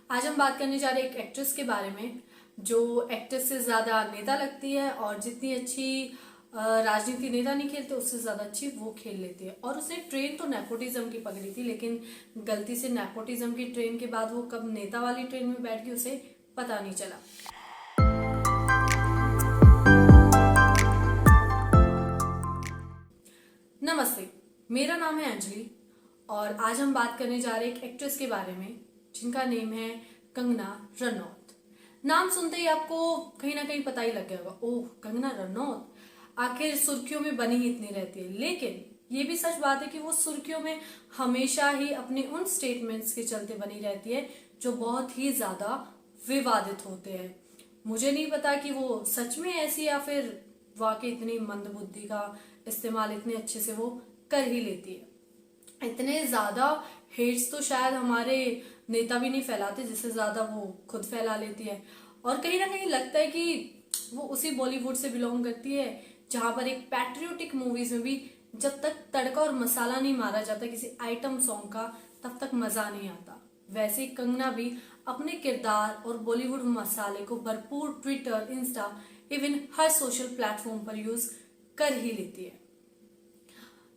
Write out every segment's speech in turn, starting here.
आज हम बात करने जा रहे हैं एक एक्ट्रेस के बारे में जो एक्ट्रेस से ज्यादा नेता लगती है और जितनी अच्छी राजनीति नेता नहीं खेलते उससे ज्यादा अच्छी वो खेल लेती है। और उसने ट्रेन तो नेपोटिज्म की पकड़ी थी, लेकिन गलती से नेपोटिज्म की ट्रेन के बाद वो कब नेता वाली ट्रेन में बैठ गई उसे पता नहीं चला। नमस्ते, मेरा नाम है अंजलि और आज हम बात करने जा रहे हैं एक एक्ट्रेस के बारे में जिनका नेम है कंगना रनौत। नाम सुनते ही आपको कहीं ना कहीं पता ही लग गया होगा, ओह कंगना रनौत आखिर सुर्खियों में बनी ही इतनी रहती है। लेकिन ये भी सच बात है कि वो सुर्खियों में हमेशा ही अपने उन स्टेटमेंट्स के चलते बनी रहती है जो बहुत ही ज्यादा विवादित होते हैं। मुझे नहीं पता कि वो सच में ऐसी या फिर वाकई इतनी मंदबुद्धि का इस्तेमाल इतने अच्छे से वो कर ही लेती है। इतने ज्यादा हेट्स तो शायद हमारे नेता भी नहीं फैलाते जिससे ज्यादा वो खुद फैला लेती है। और कहीं ना कहीं लगता है कि वो उसी बॉलीवुड से बिलोंग करती है जहां पर एक पैट्रियोटिक मूवीज में भी जब तक तड़का और मसाला नहीं मारा जाता किसी आइटम सॉन्ग का तब तक मजा नहीं आता। वैसे ही कंगना भी अपने किरदार और बॉलीवुड मसाले को भरपूर ट्विटर, इंस्टा, इवन हर सोशल प्लेटफॉर्म पर यूज कर ही लेती है।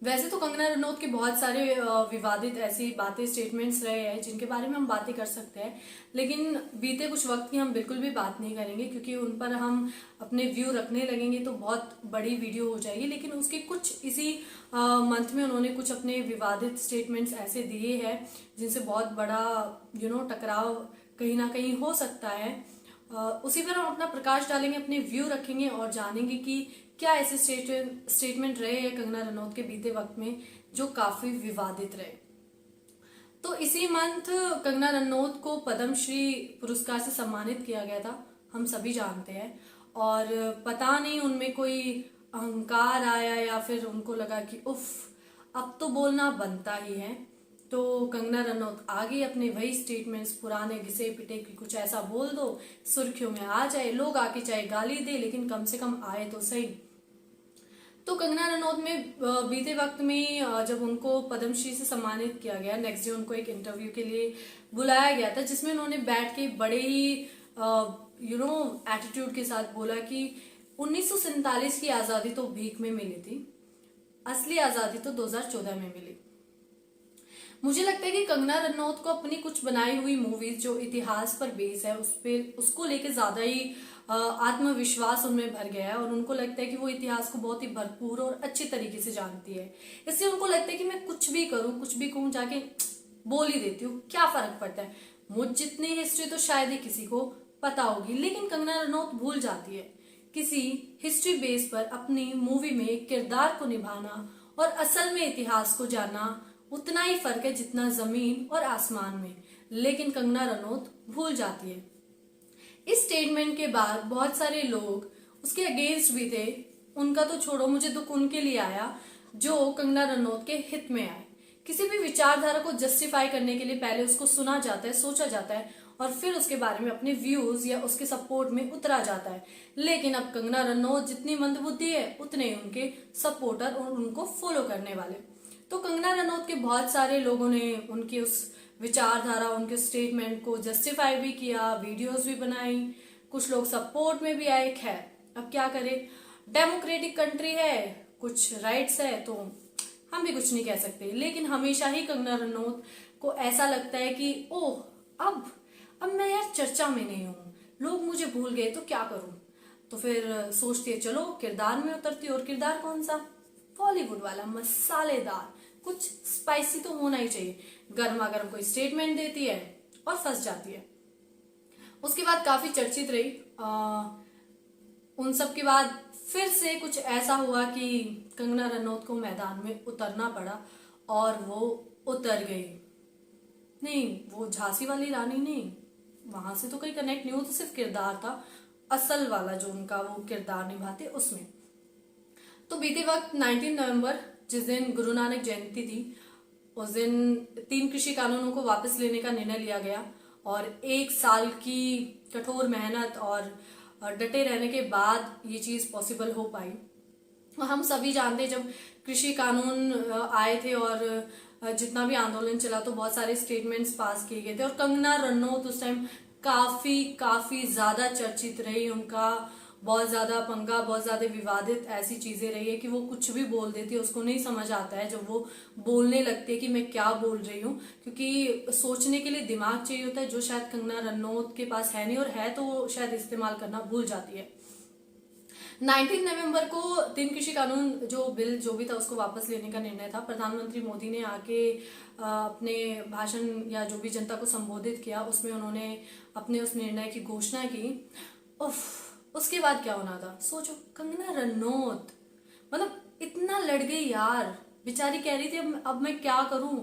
वैसे तो कंगना रनौत के बहुत सारे विवादित ऐसी बातें, स्टेटमेंट्स रहे हैं जिनके बारे में हम बातें कर सकते हैं, लेकिन बीते कुछ वक्त की हम बिल्कुल भी बात नहीं करेंगे क्योंकि उन पर हम अपने व्यू रखने लगेंगे तो बहुत बड़ी वीडियो हो जाएगी। लेकिन उसके कुछ इसी मंथ में उन्होंने कुछ अपने विवादित स्टेटमेंट्स ऐसे दिए हैं जिनसे बहुत बड़ा टकराव कहीं ना कहीं हो सकता है। उसी पर हम अपना प्रकाश डालेंगे, अपने व्यू रखेंगे और जानेंगे कि क्या ऐसे स्टेटमेंट रहे हैं कंगना रनौत के बीते वक्त में जो काफी विवादित रहे। तो इसी मंथ कंगना रनौत को पद्मश्री पुरस्कार से सम्मानित किया गया था, हम सभी जानते हैं। और पता नहीं उनमें कोई अहंकार आया या फिर उनको लगा कि उफ अब तो बोलना बनता ही है, तो कंगना रनौत आ गई अपने वही स्टेटमेंट्स पुराने घिसे पिटे कि कुछ ऐसा बोल दो सुर्खियों में आ जाए, लोग आके चाहे गाली दे लेकिन कम से कम आए तो सही। तो कंगना रनौत में बीते वक्त में जब उनको पद्मश्री से सम्मानित किया गया, नेक्स्ट डे उनको एक इंटरव्यू के लिए बुलाया गया था जिसमें उन्होंने बैठ के बड़े ही एटीट्यूड के साथ बोला कि 1947 की आजादी तो भीख में मिली थी, असली आजादी तो 2014 में मिली। मुझे लगता है कि कंगना रनौत को अपनी कुछ बनाई हुई मूवीज जो इतिहास पर बेस है उसको लेके ज्यादा ही आत्मविश्वास उनमें भर गया है और उनको लगता है कि वो इतिहास को बहुत ही भरपूर और अच्छे तरीके से जानती है। इसलिए उनको लगता है कि मैं कुछ भी करूं, कुछ भी कहूं, जाके बोल ही देती हूँ, क्या फर्क पड़ता है, मुझ जितनी हिस्ट्री तो शायद ही किसी को पता होगी। लेकिन कंगना रनौत भूल जाती है किसी हिस्ट्री बेस पर अपनी मूवी में किरदार को निभाना और असल में इतिहास को जानना उतना ही फर्क है जितना जमीन और आसमान में। लेकिन कंगना रनौत भूल जाती है। इस स्टेटमेंट के बाद बहुत सारे लोग उसके अगेंस्ट भी थे। उनका तो छोड़ो, मुझे दुख उनके लिए आया जो कंगना रनौत के हित में आए। किसी भी विचारधारा को जस्टिफाई करने के लिए पहले उसको सुना जाता है, सोचा जाता है और फिर उसके बारे में अपने व्यूज या उसके सपोर्ट में उतरा जाता है। लेकिन अब कंगना रनौत जितनी मंदबुद्धि है उतने ही उनके सपोर्टर और उनको फॉलो करने वाले। तो कंगना रनौत के बहुत सारे लोगों ने उनकी उस विचारधारा, उनके स्टेटमेंट को जस्टिफाई भी किया, वीडियोस भी बनाई, कुछ लोग सपोर्ट में भी आए। खैर अब क्या करें, डेमोक्रेटिक कंट्री है, कुछ राइट्स है तो हम भी कुछ नहीं कह सकते। लेकिन हमेशा ही कंगना रनौत को ऐसा लगता है कि ओह अब मैं यार चर्चा में नहीं हूँ, लोग मुझे भूल गए तो क्या करूं। तो फिर सोचती है चलो किरदार में उतरती है। और किरदार कौन सा? बॉलीवुड वाला, मसालेदार, कुछ स्पाइसी तो होना ही चाहिए। गर्मा गर्म कोई स्टेटमेंट देती है और फंस जाती है। उसके बाद काफी चर्चित रही। उन सब के बाद फिर से कुछ ऐसा हुआ कि कंगना रनौत को मैदान में उतरना पड़ा और वो उतर गई। नहीं, वो झांसी वाली रानी नहीं, वहां से तो कोई कनेक्ट नहीं, हो तो सिर्फ किरदार था असल वाला जो उनका वो किरदार निभाते उसमें। तो बीते वक्त 19 नवंबर जिस दिन गुरु नानक जयंती थी उस दिन 3 कृषि कानूनों को वापस लेने का निर्णय लिया गया और 1 साल की कठोर मेहनत और डटे रहने के बाद ये चीज पॉसिबल हो पाई। हम सभी जानते हैं जब कृषि कानून आए थे और जितना भी आंदोलन चला तो बहुत सारे स्टेटमेंट्स पास किए गए थे, और कंगना रनौत उस टाइम काफी ज्यादा चर्चित रही। उनका बहुत ज्यादा पंगा, बहुत ज्यादा विवादित ऐसी चीजें रही है कि वो कुछ भी बोल देती है, उसको नहीं समझ आता है जब वो बोलने लगती है कि मैं क्या बोल रही हूँ, क्योंकि सोचने के लिए दिमाग चाहिए होता है जो शायद कंगना रनौत के पास है नहीं, और है तो वो शायद इस्तेमाल करना भूल जाती है। 19 नवंबर को 3 कृषि कानून जो बिल जो भी था उसको वापस लेने का निर्णय था। प्रधानमंत्री मोदी ने आके अपने भाषण या जो भी जनता को संबोधित किया उसमें उन्होंने अपने उस निर्णय की घोषणा की। उसके बाद क्या होना था सोचो। कंगना रनौत मतलब इतना लड़ गई यार, बेचारी कह रही थी अब मैं क्या करूं,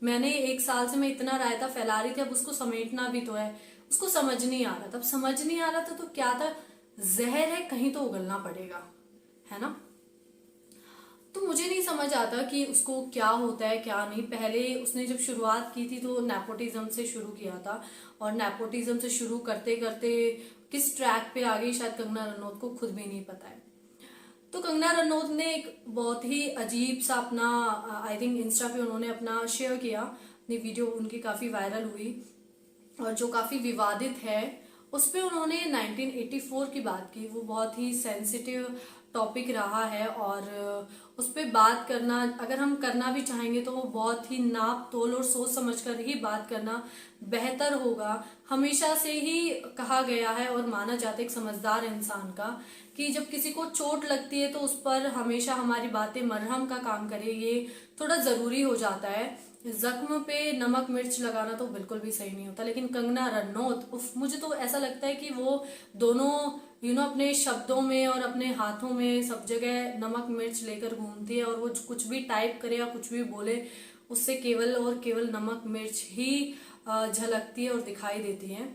मैंने 1 साल से मैं इतना रायता फैला रही थी, अब उसको समेटना भी तो है। उसको समझ नहीं आ रहा था, अब समझ नहीं आ रहा था तो क्या था, जहर है कहीं तो उगलना पड़ेगा, है ना। तो मुझे नहीं समझ आता कि उसको क्या होता है क्या नहीं। पहले उसने जब शुरुआत की थी तो नेपोटिज्म से शुरू किया था, और नेपोटिज्म से शुरू करते करते किस ट्रैक पे आ गई शायद कंगना रनौत को खुद भी नहीं पता है। तो कंगना रनौत ने एक बहुत ही अजीब सा अपना आई थिंक इंस्टा पे उन्होंने अपना शेयर किया, अपनी वीडियो उनकी काफी वायरल हुई और जो काफी विवादित है। उस पे उन्होंने 1984 की बात की। वो बहुत ही सेंसिटिव टॉपिक रहा है, और उस पे बात करना अगर हम करना भी चाहेंगे तो वो बहुत ही नाप तोल और सोच समझ कर ही बात करना बेहतर होगा। हमेशा से ही कहा गया है और माना जाता है एक समझदार इंसान का कि जब किसी को चोट लगती है तो उस पर हमेशा हमारी बातें मरहम का काम करे, ये थोड़ा जरूरी हो जाता है। जख्म पे नमक मिर्च लगाना तो बिल्कुल भी सही नहीं होता। लेकिन कंगना रनौत मुझे तो ऐसा लगता है कि वो दोनों अपने शब्दों में और अपने हाथों में सब जगह नमक मिर्च लेकर घूमती है, और वो कुछ भी टाइप करे या कुछ भी बोले उससे केवल और केवल नमक मिर्च ही झलकती है और दिखाई देती है।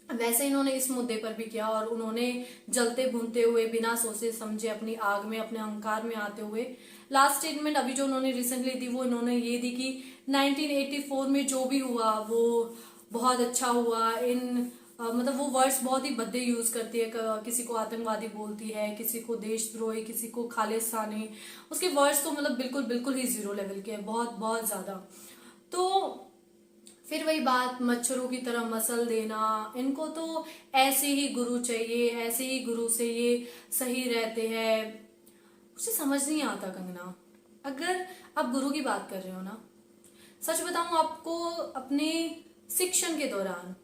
वैसे इन्होंने इस मुद्दे पर भी किया, और उन्होंने जलते भूनते हुए बिना सोचे समझे अपनी आग में अपने अहंकार में आते हुए लास्ट स्टेटमेंट अभी जो उन्होंने रिसेंटली दी वो इन्होंने ये दी कि 1984 में जो भी हुआ वो बहुत अच्छा हुआ। मतलब वो वर्ड्स बहुत ही भद्दे यूज करती है, किसी को आतंकवादी बोलती है, किसी को देशद्रोही, किसी को खालिस्तानी। उसके वर्ड्स तो मतलब बिल्कुल बिल्कुल ही जीरो लेवल के हैं, बहुत बहुत ज्यादा। तो फिर वही बात, मच्छरों की तरह मसल देना, इनको तो ऐसे ही गुरु चाहिए, ऐसे ही गुरु से ये सही रहते हैं। मुझे समझ नहीं आता कंगना, अगर आप गुरु की बात कर रहे हो ना, सच बताऊं आपको, अपने शिक्षण के दौरान,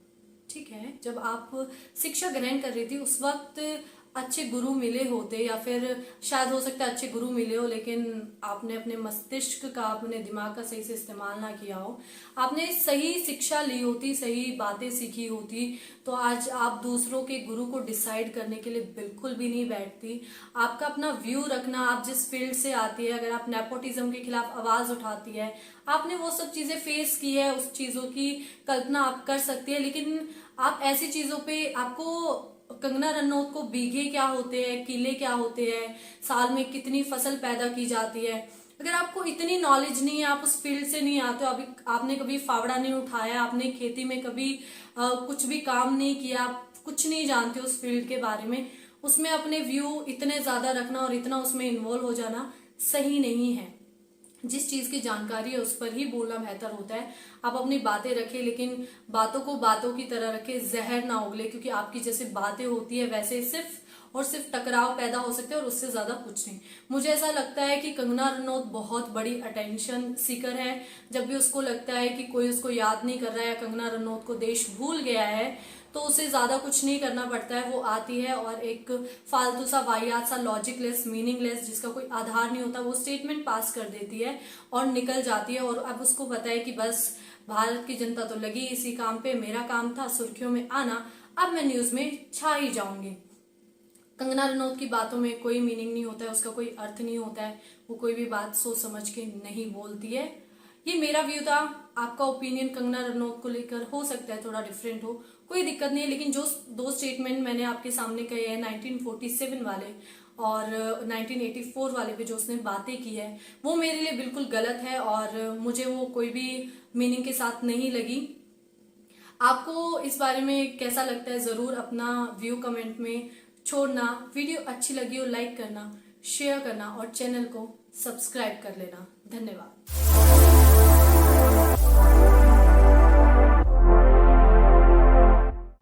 ठीक है, जब आप शिक्षा ग्रहण कर रही थी उस वक्त अच्छे गुरु मिले होते, या फिर शायद हो सकता है अच्छे गुरु मिले हो लेकिन आपने अपने मस्तिष्क का, अपने दिमाग का सही से इस्तेमाल ना किया हो, आपने सही शिक्षा ली होती, सही बातें सीखी होती, तो आज आप दूसरों के गुरु को डिसाइड करने के लिए बिल्कुल भी नहीं बैठती। आपका अपना व्यू रखना, आप जिस फील्ड से आती है, अगर आप नेपोटिज्म के खिलाफ आवाज उठाती है, आपने वो सब चीजें फेस की है, उस चीजों की कल्पना आप कर सकती है। लेकिन आप ऐसी चीजों पे, आपको कंगना रनौत को बीघे क्या होते हैं, किले क्या होते हैं, साल में कितनी फसल पैदा की जाती है, अगर आपको इतनी नॉलेज नहीं है, आप उस फील्ड से नहीं आते हो, अभी आपने कभी फावड़ा नहीं उठाया, आपने खेती में कभी कुछ भी काम नहीं किया, आप कुछ नहीं जानते उस फील्ड के बारे में, उसमें अपने व्यू इतने ज्यादा रखना और इतना उसमें इन्वॉल्व हो जाना सही नहीं है। जिस चीज की जानकारी है उस पर ही बोलना बेहतर होता है। आप अपनी बातें रखें, लेकिन बातों को बातों की तरह रखें, जहर ना उगले, क्योंकि आपकी जैसे बातें होती है वैसे सिर्फ और सिर्फ टकराव पैदा हो सकते हैं और उससे ज्यादा कुछ नहीं। मुझे ऐसा लगता है कि कंगना रनौत बहुत बड़ी अटेंशन सीकर है। जब भी उसको लगता है कि कोई उसको याद नहीं कर रहा है, कंगना रनौत को देश भूल गया है, तो उसे ज्यादा कुछ नहीं करना पड़ता है। वो आती है और एक फालतू सा, वाहियात सा, लॉजिकलेस, मीनिंगलेस, जिसका कोई आधार नहीं होता, वो स्टेटमेंट पास कर देती है और निकल जाती है। और अब उसको पता है कि बस भारत की जनता तो लगी इसी काम पे, मेरा काम था सुर्खियों में आना, अब मैं न्यूज में छा ही जाऊंगी। कंगना रनौत की बातों में कोई मीनिंग नहीं होता है, उसका कोई अर्थ नहीं होता है, वो कोई भी बात सोच समझ के नहीं बोलती है। ये मेरा व्यू था। आपका ओपिनियन कंगना रनौत को लेकर हो सकता है थोड़ा डिफरेंट हो, कोई दिक्कत नहीं है। लेकिन जो 2 स्टेटमेंट मैंने आपके सामने कहे हैं 1947 वाले और 1984 वाले पे जो उसने बातें की है, वो मेरे लिए बिल्कुल गलत है और मुझे वो कोई भी मीनिंग के साथ नहीं लगी। आपको इस बारे में कैसा लगता है जरूर अपना व्यू कमेंट में छोड़ना। वीडियो अच्छी लगी हो लाइक करना, शेयर करना और चैनल को सब्सक्राइब कर लेना। धन्यवाद।